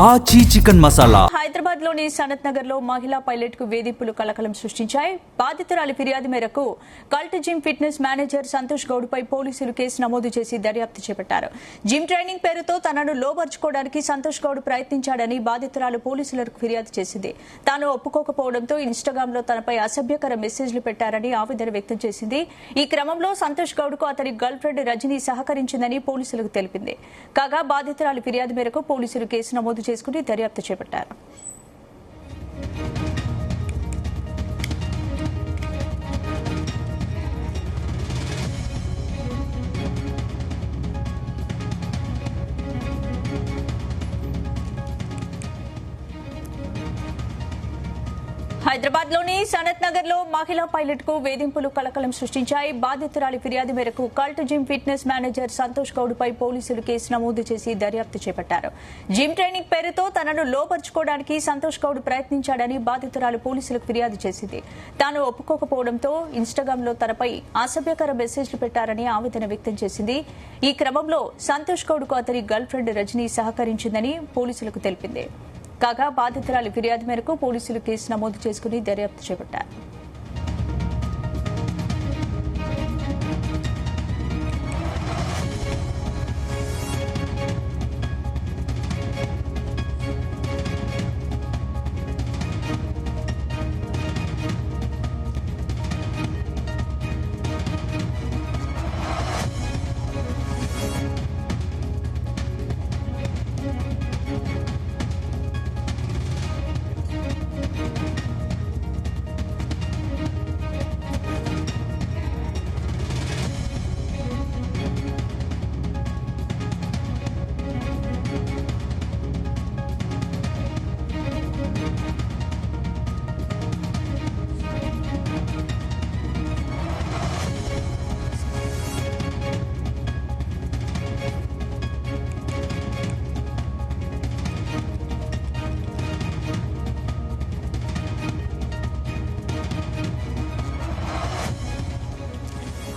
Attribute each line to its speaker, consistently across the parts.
Speaker 1: ఆచి చికెన్ మసాలా.
Speaker 2: హైదరాబాద్ లోని సనత్ నగర్ లో మహిళా పైలట్ కు వేధింపులు కలకలం సృష్టించాయి. బాధితురాలి ఫిర్యాదు మేరకు cult gym fitness manager Santosh Goud పై పోలీసులు కేసు నమోదు చేసి దర్యాప్తు చేపట్టారు. జిమ్ ట్రైనింగ్ పేరుతో తనను లోబర్చుకోవడానికి సంతోష్ గౌడ్ ప్రయత్నించాడని బాధితురాలు పోలీసులకు ఫిర్యాదు చేసింది. తాను ఒప్పుకోకపోవడంతో ఇన్స్టాగ్రామ్ లో తనపై అసభ్యకర మెసేజ్లు పెట్టారని ఆవేదన వ్యక్తం చేసింది. ఈ క్రమంలో సంతోష్ గౌడ్ కు అతని గర్ల్ ఫ్రెండ్ రజనీ సహకరించిందని పోలీసులకు తెలిపింది. కాగా బాధితురాలి ఫిర్యాదు మేరకు పోలీసులు కేసు నమోదు చేసుకుని దర్యాప్తు చేపట్టారు. హైదరాబాద్ లోని సనత్ నగర్ లో మహిళా పైలట్ కు వేధింపులు కలకలం సృష్టించాయి. బాధితురాలి ఫిర్యాదు మేరకు cult gym fitness manager Santosh Goud పై పోలీసులు కేసు నమోదు చేసి దర్యాప్తు చేపట్టారు. జిమ్ ట్రైనింగ్ పేరుతో తనను లోపర్చుకోవడానికి సంతోష్ గౌడ్ ప్రయత్నించాడని బాధితురాలు పోలీసులకు ఫిర్యాదు చేసింది. తాను ఒప్పుకోకపోవడంతో ఇన్స్టాగ్రామ్ లో తనపై అసభ్యకర మెసేజ్లు పెట్టారని ఆవేదన వ్యక్తం చేసింది. ఈ క్రమంలో సంతోష్ గౌడ్ కు అతని గర్ల్ ఫ్రెండ్ రజనీ సహకరించిందని పోలీసులకు తెలిపింది. కాగా బాధితురాలి ఫిర్యాదు మేరకు పోలీసులు కేసు నమోదు చేసుకుని దర్యాప్తు చేపట్టారు.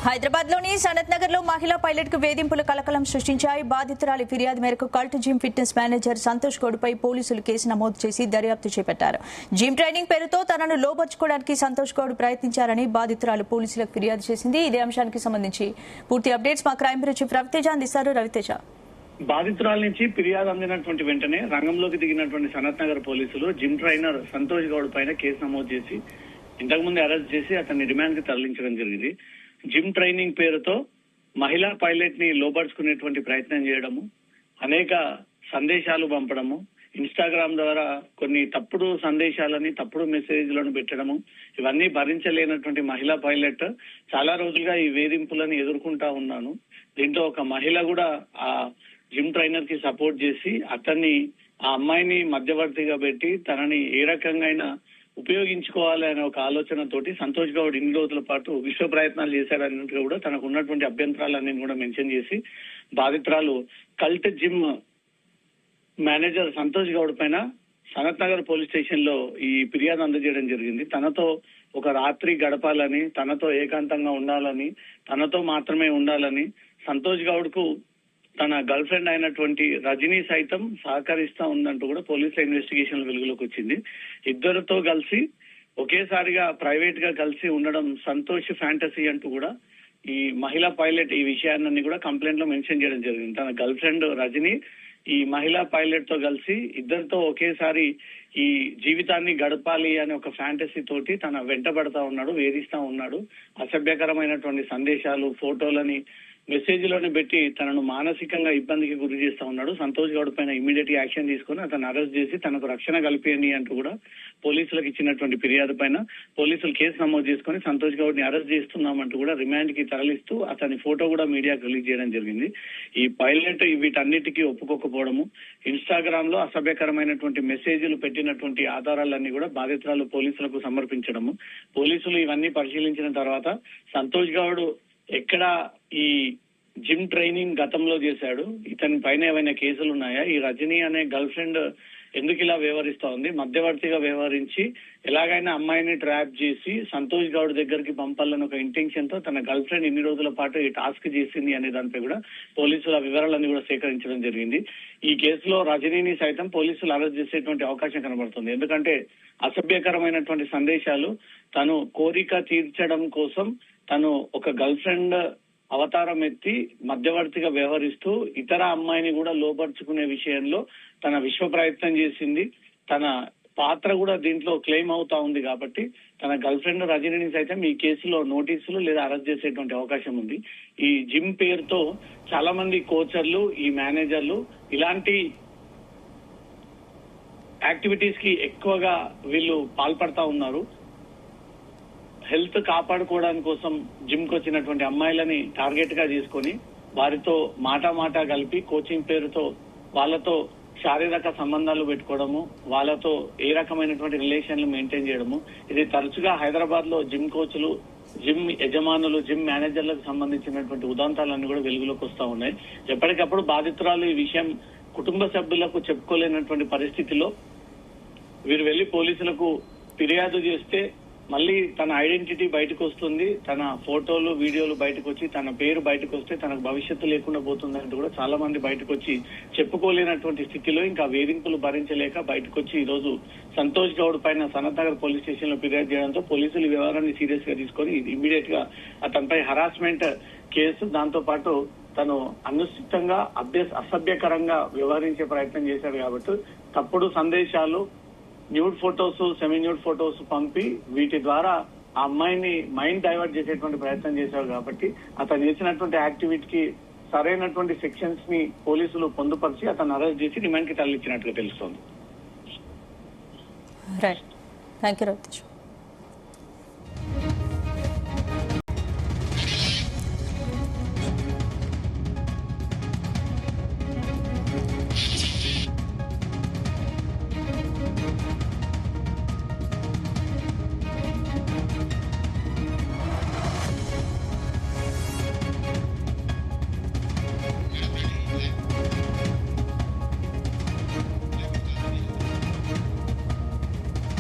Speaker 2: హైదరాబాద్ లోని సనత్ నగర్ లో మహిళా పైలట్ కు వేధింపులు కలకలం సృష్టించాయి. బాధితురాలి ఫిర్యాదు మేరకు cult gym fitness manager Santosh Goud పై పోలీసులు కేసు నమోదు చేసి దర్యాప్తు చేపట్టారు. జిమ్ ట్రైనింగ్ పేరుతో తనను లోబర్చుకోవడానికి సంతోష్ గౌడ్ ప్రయత్నించారని బాధితురాలు పోలీసులకు ఫిర్యాదు చేసింది. ఇదే అంశానికి సంబంధించి పూర్తి అప్డేట్స్ మా క్రైమ్ బ్యూరో చీఫ్ రవితేజ అందిస్తారు. రవితేజ,
Speaker 3: బాధితురాల నుంచి ఫిర్యాదు అందినటువంటి వెంటనే రంగంలోకి దిగినటువంటి సనత్ నగర్ పోలీసులు జిమ్ ట్రైనర్ సంతోష్ గౌడ్ పైన కేసు నమోదు చేసి ఇంతకుముందు అరెస్ట్ చేసి అతన్ని రిమాండ్ కి తరలించడం జరిగింది. జిమ్ ట్రైనింగ్ పేరుతో మహిళా పైలట్ ని లోబర్చుకునేటువంటి ప్రయత్నం చేయడము, అనేక సందేశాలు పంపడము, ఇన్స్టాగ్రామ్ ద్వారా కొన్ని తప్పుడు సందేశాలని తప్పుడు మెసేజ్లను పెట్టడము, ఇవన్నీ భరించలేనటువంటి మహిళా పైలట్ చాలా రోజులుగా ఈ వేధింపులను ఎదుర్కొంటా ఉన్నాను. దీంతో ఒక మహిళ కూడా ఆ జిమ్ ట్రైనర్ కి సపోర్ట్ చేసి అతన్ని ఆ అమ్మాయిని మధ్యవర్తిగా పెట్టి తనని ఏ రకంగా అయినా ఉపయోగించుకోవాలి అనే ఒక ఆలోచనతోటి సంతోష్ గౌడ్ ఇన్ని రోజుల పాటు విశ్వ ప్రయత్నాలు చేశారన్నట్టుగా కూడా తనకు ఉన్నటువంటి అభ్యంతరాలన్నీ కూడా మెన్షన్ చేసి బాధితురాలు cult gym manager Santosh Goud పైన సనత్ నగర్ పోలీస్ స్టేషన్ లో ఈ ఫిర్యాదు అందజేయడం జరిగింది. తనతో ఒక రాత్రి గడపాలని, తనతో ఏకాంతంగా ఉండాలని, తనతో మాత్రమే ఉండాలని సంతోష్ గౌడ్ కు తన గర్ల్ ఫ్రెండ్ అయినటువంటి రజనీ సైతం సహకరిస్తా ఉందంటూ కూడా పోలీసుల ఇన్వెస్టిగేషన్ వెలుగులోకి వచ్చింది. ఇద్దరితో కలిసి ఒకేసారిగా ప్రైవేట్ గా కలిసి ఉండడం సంతోష్ ఫ్యాంటసీ అంటూ కూడా ఈ మహిళా పైలట్ ఈ విషయాన్ని కూడా కంప్లైంట్ లో మెన్షన్ చేయడం జరిగింది. తన గర్ల్ ఫ్రెండ్ రజనీ ఈ మహిళా పైలట్ తో కలిసి ఇద్దరితో ఒకేసారి ఈ జీవితాన్ని గడపాలి అనే ఒక ఫ్యాంటసీ తోటి తన వెంటబడతా ఉన్నాడు, వేధిస్తా ఉన్నాడు. అసభ్యకరమైనటువంటి సందేశాలు, ఫోటోలని మెసేజ్లోనే పెట్టి తనను మానసికంగా ఇబ్బందికి గురి చేస్తా ఉన్నాడు. సంతోష్ గౌడ్ పైన ఇమీడియట్ యాక్షన్ తీసుకుని అతను అరెస్ట్ చేసి తనకు రక్షణ కల్పియండి అంటూ కూడా పోలీసులకు ఇచ్చినటువంటి ఫిర్యాదు పైన పోలీసులు కేసు నమోదు చేసుకుని సంతోష్ గౌడ్ ని అరెస్ట్ చేస్తున్నామంటూ కూడా రిమాండ్ కి తరలిస్తూ అతని ఫోటో కూడా మీడియాకు రిలీజ్ చేయడం జరిగింది. ఈ పైలట్ వీటన్నిటికీ ఒప్పుకోకపోవడము, ఇన్స్టాగ్రామ్ లో అసభ్యకరమైనటువంటి మెసేజ్లు పెట్టినటువంటి ఆధారాలన్నీ కూడా బాధితురాలు పోలీసులకు సమర్పించడము, పోలీసులు ఇవన్నీ పరిశీలించిన తర్వాత సంతోష్ గౌడ్ ఎక్కడ ఈ జిమ్ ట్రైనింగ్ గతంలో చేశాడు, ఇతని పైన ఏమైనా కేసులు ఉన్నాయా, ఈ రజనీ అనే గర్ల్ ఫ్రెండ్ ఎందుకు ఇలా వ్యవహరిస్తా ఉంది, మధ్యవర్తిగా వ్యవహరించి ఎలాగైనా అమ్మాయిని ట్రాప్ చేసి సంతోష్ గౌడ్ దగ్గరికి పంపాలని ఒక ఇంటెన్షన్ తో తన గర్ల్ ఫ్రెండ్ ఇన్ని రోజుల పాటు ఈ టాస్క్ చేసింది అనే దానిపై కూడా పోలీసులు ఆ వివరాలన్నీ కూడా సేకరించడం జరిగింది. ఈ కేసులో రజనీని సైతం పోలీసులు అరెస్ట్ చేసేటువంటి అవకాశం కనబడుతుంది. ఎందుకంటే అసభ్యకరమైనటువంటి సందేశాలు తను కోరిక తీర్చడం కోసం తను ఒక గర్ల్ ఫ్రెండ్ అవతారం ఎత్తి మధ్యవర్తిగా వ్యవహరిస్తూ ఇతర అమ్మాయిని కూడా లోపరుచుకునే విషయంలో తన విశ్వ ప్రయత్నం చేసింది. తన పాత్ర కూడా దీంట్లో క్లెయిమ్ అవుతా ఉంది కాబట్టి తన గర్ల్ ఫ్రెండ్ రజనీని సైతం ఈ కేసులో నోటీసులు లేదా అరెస్ట్ చేసేటువంటి అవకాశం ఉంది. ఈ జిమ్ పేరుతో చాలా మంది కోచర్లు, ఈ మేనేజర్లు ఇలాంటి యాక్టివిటీస్ కి ఎక్కువగా వీళ్ళు పాల్పడతా ఉన్నారు. హెల్త్ కాపాడుకోవడానికి కోసం జిమ్ కు వచ్చినటువంటి అమ్మాయిలని టార్గెట్ గా చేసుకొని వారితో మాట కలిపి కోచింగ్ పేరుతో వాళ్ళతో శారీరక సంబంధాలు పెట్టుకోవడము, వాళ్ళతో ఏ రకమైనటువంటి రిలేషన్లు మెయింటైన్ చేయడము, ఇది తరచుగా హైదరాబాద్ లో జిమ్ కోచ్లు, జిమ్ యజమానులు, జిమ్ మేనేజర్లకు సంబంధించినటువంటి ఉదాంతాలన్నీ కూడా వెలుగులోకి వస్తా ఉన్నాయి. ఎప్పటికప్పుడు బాధితురాలు ఈ విషయం కుటుంబ సభ్యులకు చెప్పుకోలేనటువంటి పరిస్థితిలో వీరు వెళ్లి పోలీసులకు ఫిర్యాదు చేస్తే మళ్ళీ తన ఐడెంటిటీ బయటకు వస్తుంది, తన ఫోటోలు వీడియోలు బయటకు వచ్చి తన పేరు బయటకు వస్తే తనకు భవిష్యత్తు లేకుండా పోతుందంటూ కూడా చాలా మంది బయటకు వచ్చి చెప్పుకోలేనటువంటి స్థితిలో ఇంకా వేధింపులు భరించలేక బయటకు వచ్చి ఈ రోజు సంతోష్ గౌడ్ పైన సనత్ నగర్ పోలీస్ స్టేషన్ లో ఫిర్యాదు చేయడంతో పోలీసులు ఈ వ్యవహారాన్ని సీరియస్ గా తీసుకొని ఇమ్మీడియట్ గా అతనిపై హరాస్మెంట్ కేసు, దాంతో పాటు తను అనుచితంగా అసభ్యకరంగా వ్యవహరించే ప్రయత్నం చేశాడు కాబట్టి తప్పుడు సందేశాలు, nude photos, semi nude photos పంపి వీటి ద్వారా ఆ అమ్మాయిని మైండ్ డైవర్ట్ చేసేటువంటి ప్రయత్నం చేశారు కాబట్టి అతను చేసినటువంటి యాక్టివిటీకి సరైనటువంటి సెక్షన్స్ ని పోలీసులు పొందుపరిచి అతను అరెస్ట్ చేసి రిమాండ్ కి తరలించినట్టుగా తెలుస్తోంది.
Speaker 2: Right, thank you Ravitej.